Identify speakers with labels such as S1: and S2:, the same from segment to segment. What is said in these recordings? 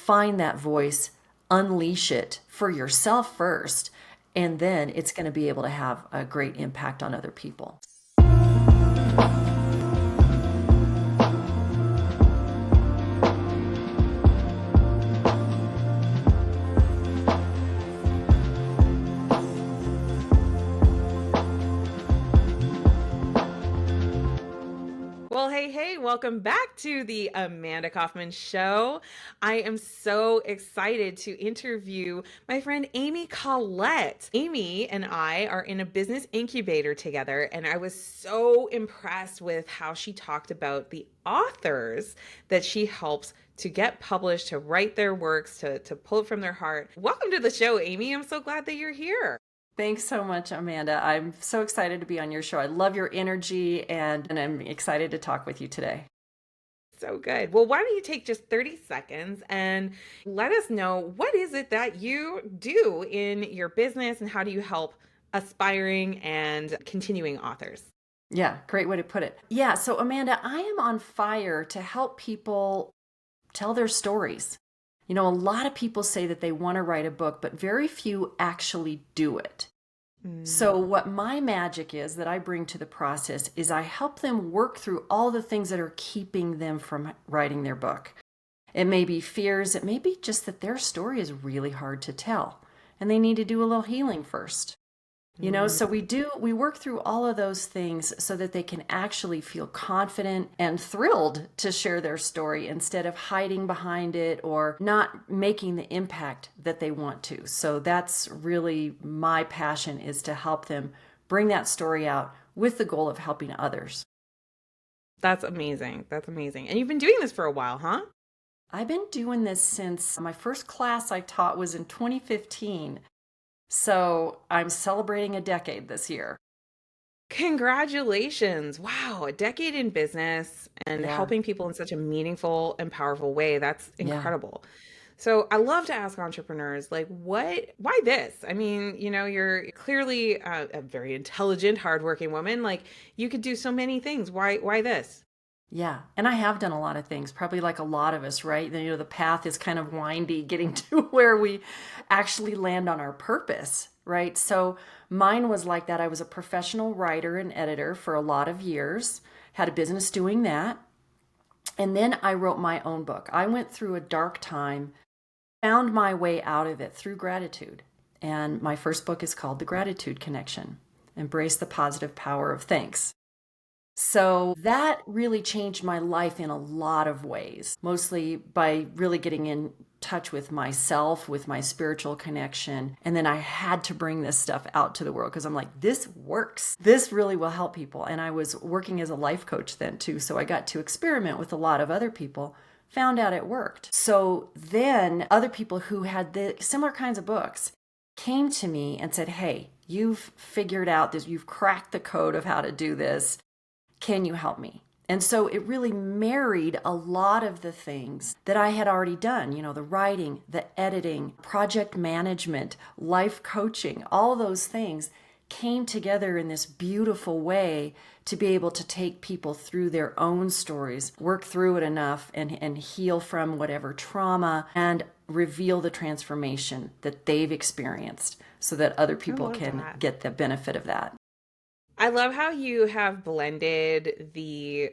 S1: find that voice, unleash it for yourself first, and then it's going to be able to have a great impact on other people.
S2: Well, hey, welcome back to the Amanda Kaufman Show. I am so excited to interview my friend Amy Collette. Amy and I are in a business incubator together, and I was so impressed with how she talked about the authors that she helps to get published, to write their works, to pull it from their heart. Welcome to the show, Amy. I'm so glad that you're here.
S1: Thanks so much, Amanda. I'm so excited to be on your show. I love your energy, and I'm excited to talk with you today.
S2: So good. Well, why don't you take just 30 seconds and let us know what is it that you do in your business and how do you help aspiring and continuing authors?
S1: Yeah, great way to put it. Yeah, so Amanda, I am on fire to help people tell their stories. You know, a lot of people say that they want to write a book, but very few actually do it.
S2: Mm.
S1: So, what my magic is that I bring to the process is I help them work through all the things that are keeping them from writing their book. It may be fears, it may be just that their story is really hard to tell and they need to do a little healing first. You know,
S2: Mm.
S1: so we work through all of those things so that they can actually feel confident and thrilled to share their story instead of hiding behind it or not making the impact that they want to. So that's really my passion, is to help them bring that story out with the goal of helping others.
S2: That's amazing. That's amazing. And you've been doing this for a while, huh?
S1: I've been doing this since my first class I taught was in 2015. So I'm celebrating a decade this year.
S2: Congratulations. Wow, a decade in business and
S1: Yeah,
S2: helping people in such a meaningful and powerful way. That's
S1: yeah.
S2: incredible. So I love to ask entrepreneurs, like, why this? I mean, you're clearly a very intelligent, hardworking woman. Like, you could do so many things. Why this?
S1: Yeah, and I have done a lot of things, probably like a lot of us, right? You know, the path is kind of windy getting to where we actually land on our purpose, right? So mine was like that. I was a professional writer and editor for a lot of years, had a business doing that. And then I wrote my own book. I went through a dark time, found my way out of it through gratitude. And my first book is called The Gratitude Connection: Embrace the Positive Power of Thanks. So that really changed my life in a lot of ways, mostly by really getting in touch with myself, with my spiritual connection. And then I had to bring this stuff out to the world because I'm like, this works. This really will help people. And I was working as a life coach then too. So I got to experiment with a lot of other people, found out it worked. So then other people who had the similar kinds of books came to me and said, hey, you've figured out this, you've cracked the code of how to do this. Can you help me? And so it really married a lot of the things that I had already done, you know, the writing, the editing, project management, life coaching, all those things came together in this beautiful way to be able to take people through their own stories, work through it enough and heal from whatever trauma and reveal the transformation that they've experienced so that other
S2: I
S1: people
S2: love
S1: can
S2: that.
S1: get the benefit of that.
S2: I love how you have blended the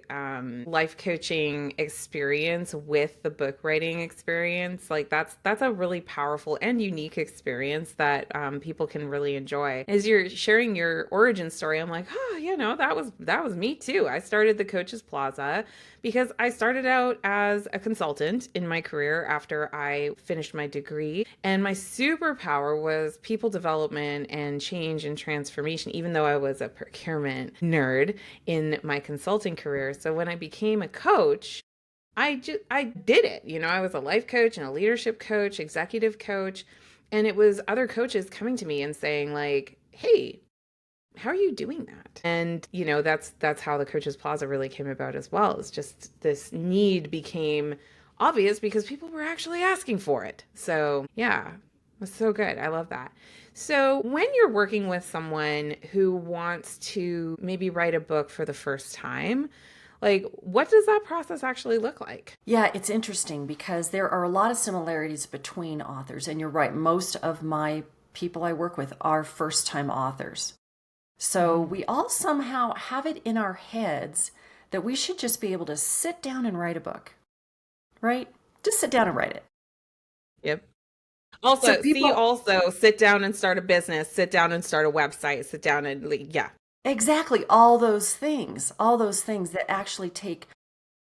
S2: life coaching experience with the book writing experience. Like that's a really powerful and unique experience that people can really enjoy. As you're sharing your origin story, I'm like, oh, that was me too. I started the Coaches Plaza because I started out as a consultant in my career after I finished my degree, and my superpower was people development and change and transformation. Even though I was a procurement nerd in my consulting career. So when I became a coach, I did it. I was a life coach and a leadership coach, executive coach, and it was other coaches coming to me and saying like, "Hey, how are you doing that?" And that's how the Coaches Plaza really came about as well. It's just this need became obvious because people were actually asking for it. So, yeah, that's so good. I love that. So, when you're working with someone who wants to maybe write a book for the first time, Like, what does that process actually look like?
S1: Yeah, it's interesting because there are a lot of similarities between authors. And you're right, most of my people I work with are first time authors. So
S2: Hmm.
S1: we all somehow have it in our heads that we should just be able to sit down and write a book, right? Just sit down and write it.
S2: Yep.
S1: So
S2: Also, see,
S1: people,
S2: also sit down and start a business, sit down and start a website, sit down and yeah.
S1: exactly, all those things that actually take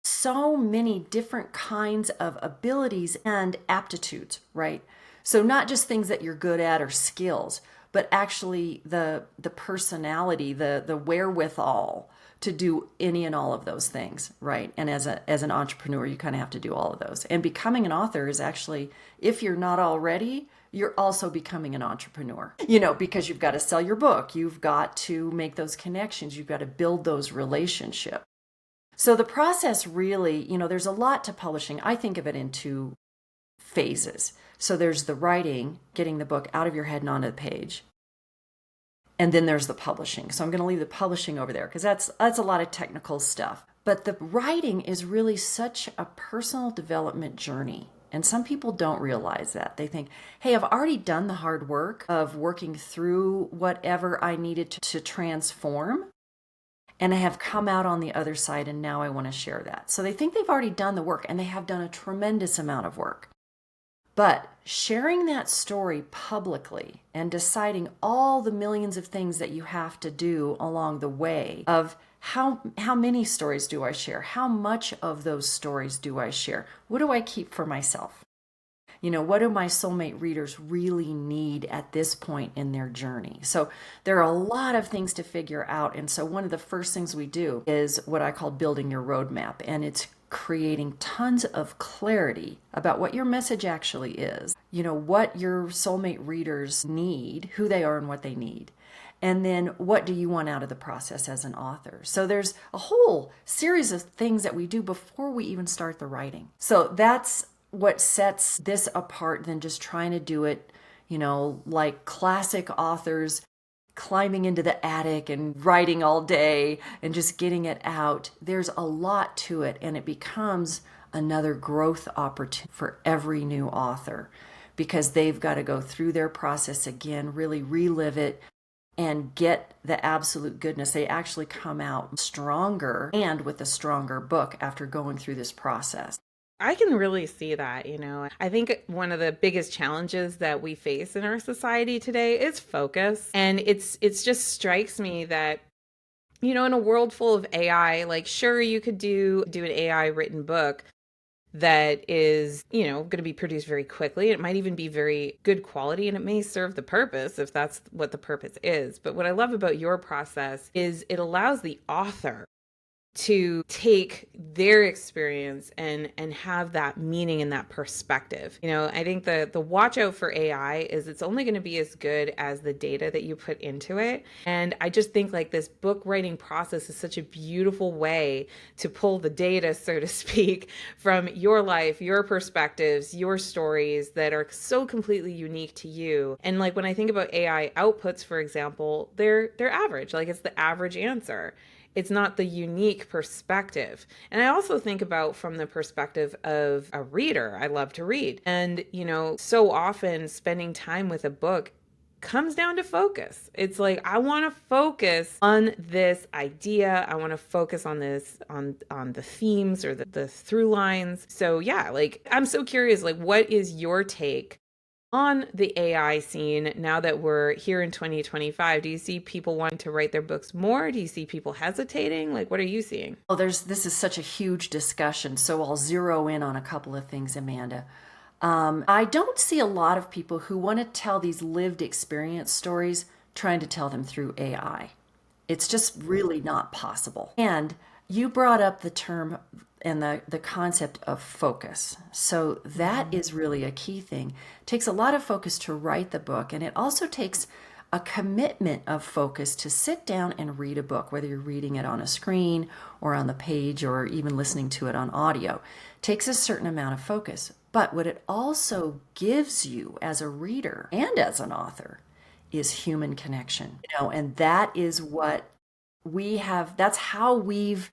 S1: so many different kinds of abilities and aptitudes, right? So not just things that you're good at or skills, but actually the personality, the wherewithal to do any and all of those things, right? And as an entrepreneur, you kind of have to do all of those. And becoming an author is actually, if you're not already, you're also becoming an entrepreneur. Because you've got to sell your book, you've got to make those connections, you've got to build those relationships. So the process really, there's a lot to publishing. I think of it in two phases. So there's the writing, getting the book out of your head and onto the page. And then there's the publishing. So I'm going to leave the publishing over there because that's a lot of technical stuff. But the writing is really such a personal development journey. And some people don't realize that. They think, hey, I've already done the hard work of working through whatever I needed to transform, and I have come out on the other side, and now I want to share that. So they think they've already done the work, and they have done a tremendous amount of work. But sharing that story publicly and deciding all the millions of things that you have to do along the way of how many stories do I share? How much of those stories do I share? What do I keep for myself? What do my soulmate readers really need at this point in their journey? So there are a lot of things to figure out. And so one of the first things we do is what I call building your roadmap. And it's creating tons of clarity about what your message actually is, what your soulmate readers need, who they are and what they need. And then what do you want out of the process as an author? So there's a whole series of things that we do before we even start the writing. So that's what sets this apart than just trying to do it, like classic authors climbing into the attic and writing all day and just getting it out. There's a lot to it, and it becomes another growth opportunity for every new author because they've got to go through their process again, really relive it, and get the absolute goodness. They actually come out stronger and with a stronger book after going through this process.
S2: I can really see that, you know. I think one of the biggest challenges that we face in our society today is focus. And it's just strikes me that, you know, in a world full of AI, like sure you could do an AI written book that is, you know, going to be produced very quickly. It might even be very good quality and it may serve the purpose if that's what the purpose is. But what I love about your process is it allows the author to take their experience and have that meaning and that perspective. You know, I think the watch out for AI is it's only going to be as good as the data that you put into it. And I just think like this book writing process is such a beautiful way to pull the data, so to speak, from your life, your perspectives, your stories that are so completely unique to you. And like when I think about AI outputs, for example, they're average. Like it's the average answer. It's not the unique perspective. And I also think about from the perspective of a reader. I love to read. And, you know, so often spending time with a book comes down to focus. It's like I want to focus on this idea. I want to focus on this on the themes or the through lines. So yeah, like I'm so curious like what is your take on the AI scene now that we're here in 2025? Do you see people wanting to write their books more? Do you see people hesitating? Like, what are you seeing?
S1: Well, this is such a huge discussion, so I'll zero in on a couple of things, Amanda. I don't see a lot of people who want to tell these lived experience stories trying to tell them through AI. It's just really not possible. And you brought up the term and the concept of focus. So that
S2: Mhm.
S1: is really a key thing. It takes a lot of focus to write the book, and it also takes a commitment of focus to sit down and read a book, whether you're reading it on a screen or on the page or even listening to it on audio. It takes a certain amount of focus. But what it also gives you as a reader and as an author is human connection. And that is what we have, that's how we've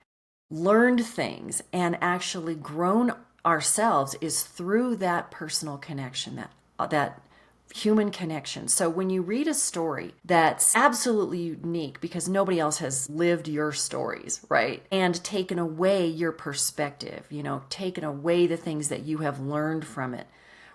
S1: learned things and actually grown ourselves is through that personal connection, that human connection. So when you read a story that's absolutely unique because nobody else has lived your stories, right? And taken away your perspective, taken away the things that you have learned from it,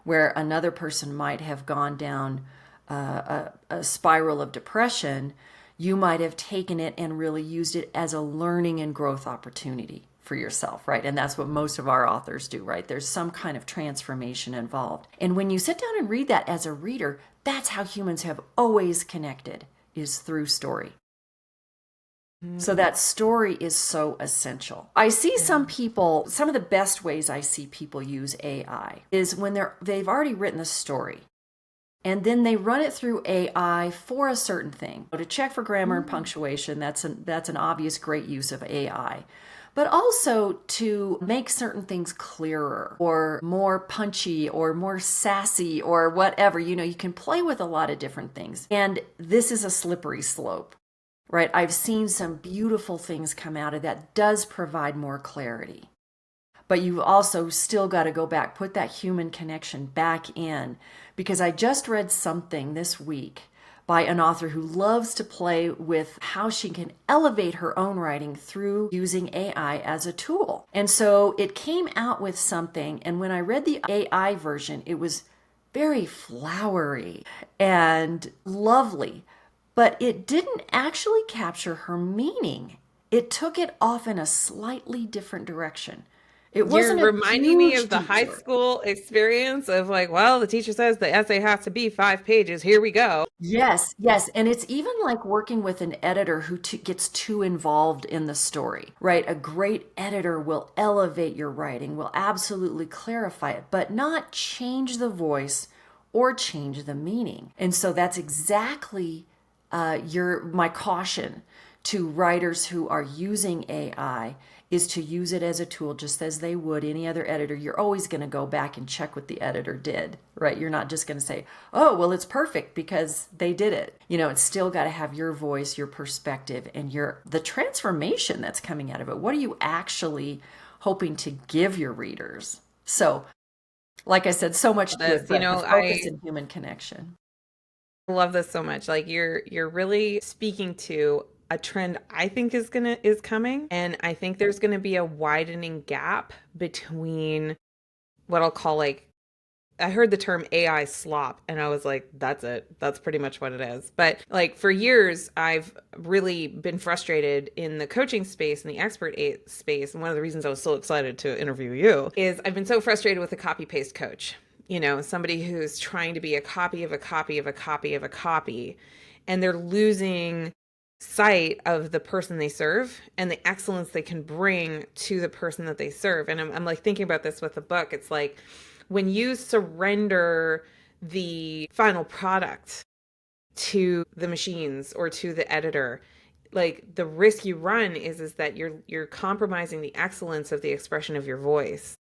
S1: where another person might have gone down a spiral of depression, you might have taken it and really used it as a learning and growth opportunity for yourself, right? And that's what most of our authors do, right? There's some kind of transformation involved. And when you sit down and read that as a reader, that's how humans have always connected, is through story. So that story is so essential. I see some people, some of the best ways I see people use AI is when they've already written the story. And then they run it through AI for a certain thing. To check for grammar and punctuation, that's an obvious great use of AI. But also to make certain things clearer or more punchy or more sassy or whatever. You can play with a lot of different things. And this is a slippery slope, right? I've seen some beautiful things come out of that does provide more clarity. But you've also still got to go back, put that human connection back in. Because I just read something this week by an author who loves to play with how she can elevate her own writing through using AI as a tool. And so it came out with something, and when I read the AI version, it was very flowery and lovely, but it didn't actually capture her meaning. It took it off in a slightly different direction. It
S2: You're
S1: wasn't a
S2: reminding me
S1: huge
S2: of the high
S1: detour.
S2: school experience of like, well, the teacher says the essay has to be 5 pages. Here we go.
S1: Yes, yes. And it's even like working with an editor who gets too involved in the story, right? A great editor will elevate your writing, will absolutely clarify it, but not change the voice or change the meaning. And so that's exactly my caution to writers who are using AI is to use it as a tool just as they would any other editor. You're always going to go back and check what the editor did, right? You're not just going to say, oh, well, it's perfect because they did it. It's still got to have your voice, your perspective, and the transformation that's coming out of it. What are you actually hoping to give your readers? So, like I said, so much to it,
S2: This,
S1: but the focus
S2: I
S1: in human connection.
S2: love this so much. Like you're really speaking to a trend I think is coming, and I think there's gonna be a widening gap between what I'll call like I heard the term AI slop and I was like, that's it. That's pretty much what it is. But like for years, I've really been frustrated in the coaching space and the space. And one of the reasons I was so excited to interview you is I've been so frustrated with the copy paste coach. Somebody who's trying to be a copy of a copy of a copy of a copy, and they're losing sight of the person they serve and the excellence they can bring to the person that they serve. And I'm like thinking about this with the book. It's like, when you surrender the final product to the machines or to the editor, like the risk you run is that you're compromising the excellence of the expression of your voice,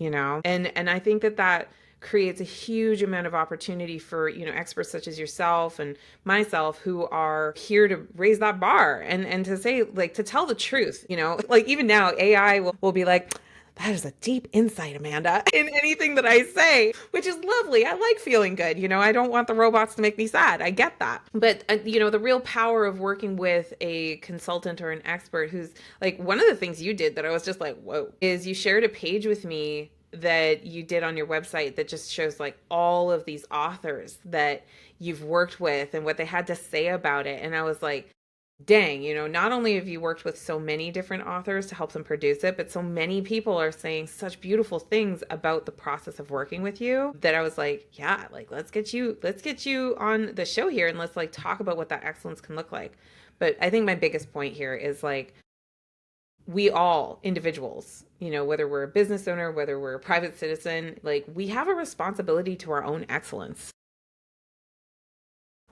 S2: and I think that creates a huge amount of opportunity for experts such as yourself and myself who are here to raise that bar and to say, like, to tell the truth. Like even now AI will be like, that is a deep insight, Amanda, in anything that I say, which is lovely. I like feeling good. I don't want the robots to make me sad. I get that. But, the real power of working with a consultant or an expert who's like, one of the things you did that I was just like, whoa, is you shared a page with me that you did on your website that just shows like all of these authors that you've worked with and what they had to say about it. And I was like, dang, not only have you worked with so many different authors to help them produce it, but so many people are saying such beautiful things about the process of working with you that I was like, yeah, like let's get you on the show here and let's like talk about what that excellence can look like. But I think my biggest point here is like we all individuals, whether we're a business owner, whether we're a private citizen, like we have a responsibility to our own excellence.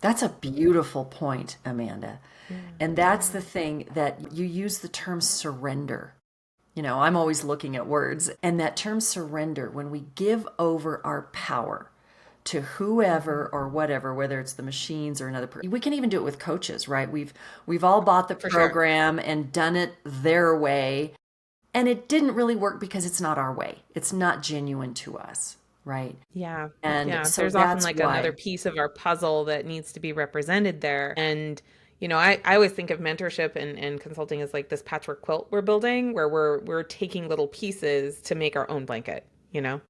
S1: That's a beautiful point, Amanda.
S2: Yeah.
S1: And that's the thing that you use the term surrender. I'm always looking at words. And that term surrender, when we give over our power to whoever
S2: Mhm.
S1: or whatever, whether it's the machines or another person. We can even do it with coaches, right? We've all bought the
S2: For sure.
S1: program and done it their way, and it didn't really work because it's not our way. It's not genuine to us, right?
S2: Yeah.
S1: And
S2: Yeah.
S1: so
S2: There's often
S1: that's
S2: like another
S1: why,
S2: piece of our puzzle that needs to be represented there. And, I always think of mentorship and consulting as like this patchwork quilt we're building where we're taking little pieces to make our own blanket, you know?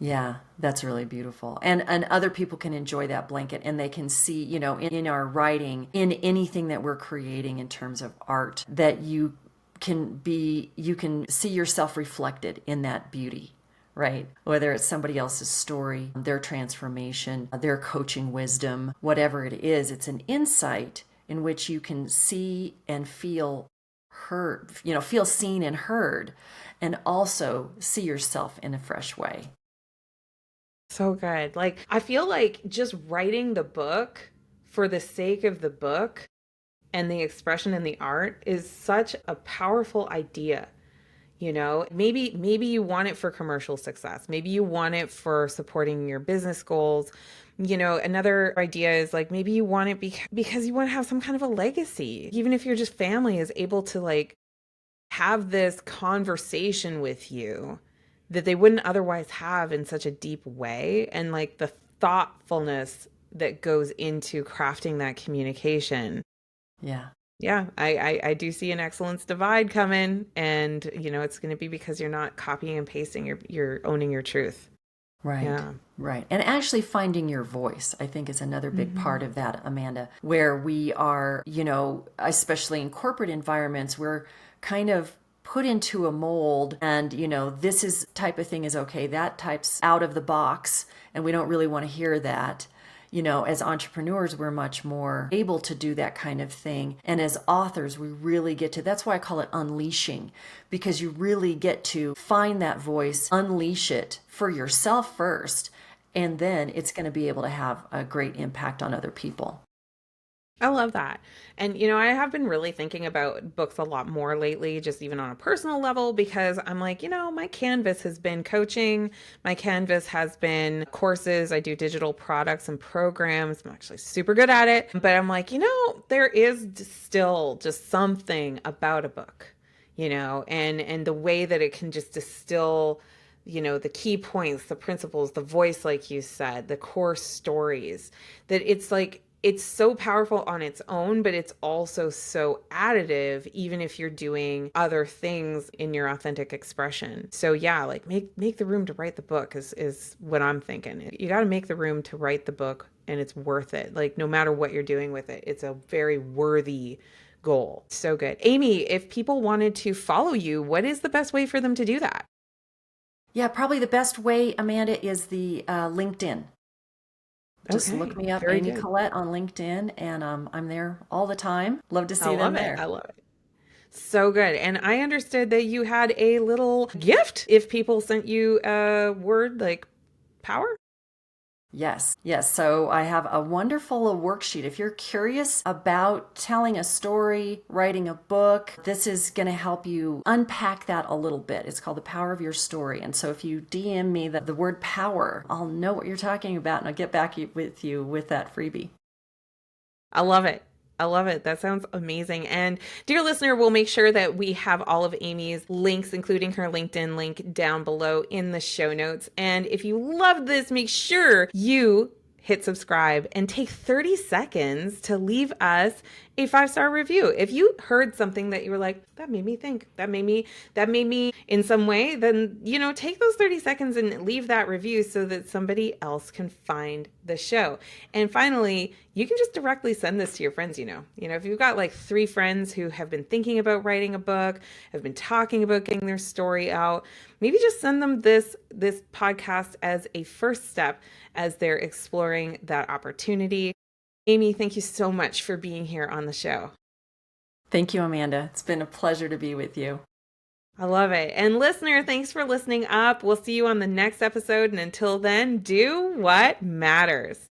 S1: yeah, that's really beautiful. And other people can enjoy that blanket and they can see, in our writing, in anything that we're creating in terms of art, that you can see yourself reflected in that beauty, right? Whether it's somebody else's story, their transformation, their coaching wisdom, whatever it is, it's an insight in which you can see and feel heard, feel seen and heard, and also see yourself in a fresh way.
S2: So good. Like, I feel like just writing the book for the sake of the book and the expression and the art is such a powerful idea. Maybe you want it for commercial success. Maybe you want it for supporting your business goals. Another idea is like maybe you want it because you want to have some kind of a legacy. Even if your just family is able to like have this conversation with you that they wouldn't otherwise have in such a deep way, and like the thoughtfulness that goes into crafting that communication.
S1: Yeah.
S2: Yeah, I do see an excellence divide coming, and it's going to be because you're not copying and pasting, you're owning your truth.
S1: Right,
S2: Yeah.
S1: right. And actually finding your voice, I think, is another big part
S2: Hmm.
S1: of that, Amanda, where we are, especially in corporate environments, we're kind of put into a mold and, this is type of thing is okay, that type's out of the box, and we don't really want to hear that. As entrepreneurs, we're much more able to do that kind of thing. And as authors, we really get to, that's why I call it unleashing, because you really get to find that voice, unleash it for yourself first, and then it's going to be able to have a great impact on other people.
S2: I love that. And, I have been really thinking about books a lot more lately, just even on a personal level, because I'm like, my canvas has been coaching. My canvas has been courses. I do digital products and programs. I'm actually super good at it. But I'm like, there is still just something about a book, and the way that it can just distill the key points, the principles, the voice, like you said, the core stories, that it's like it's so powerful on its own, but it's also so additive, even if you're doing other things in your authentic expression. So yeah, like make the room to write the book is what I'm thinking. You got to make the room to write the book, and it's worth it. Like no matter what you're doing with it, it's a very worthy goal. So good. Amy, if people wanted to follow you, what is the best way for them to do that?
S1: Yeah, probably the best way, Amanda, is the LinkedIn. Just look
S2: Okay,
S1: me up,
S2: very
S1: Amy
S2: good.
S1: Collette, on LinkedIn, and I'm there all the time. Love to
S2: I
S1: see them
S2: love it. I
S1: there.
S2: love it. So good. And I understood that you had a little gift if people sent you a word like power.
S1: Yes, yes. So I have a wonderful worksheet. If you're curious about telling a story, writing a book, this is going to help you unpack that a little bit. It's called The Power of Your Story. And so if you DM me the word power, I'll know what you're talking about and I'll get back with you with that freebie.
S2: I love it. I love it. That sounds amazing. And dear listener, we'll make sure that we have all of Amy's links, including her LinkedIn link, down below in the show notes. And if you loved this, make sure you hit subscribe and take 30 seconds to leave us a 5-star review. If you heard something that you were like, that made me think, that made me in some way, then, take those 30 seconds and leave that review so that somebody else can find the show. And finally, you can just directly send this to your friends, if you've got like 3 friends who have been thinking about writing a book, have been talking about getting their story out, maybe just send them this podcast as a first step as they're exploring that opportunity. Amy, thank you so much for being here on the show.
S1: Thank you, Amanda. It's been a pleasure to be with you.
S2: I love it. And listener, thanks for listening up. We'll see you on the next episode. And until then, do what matters.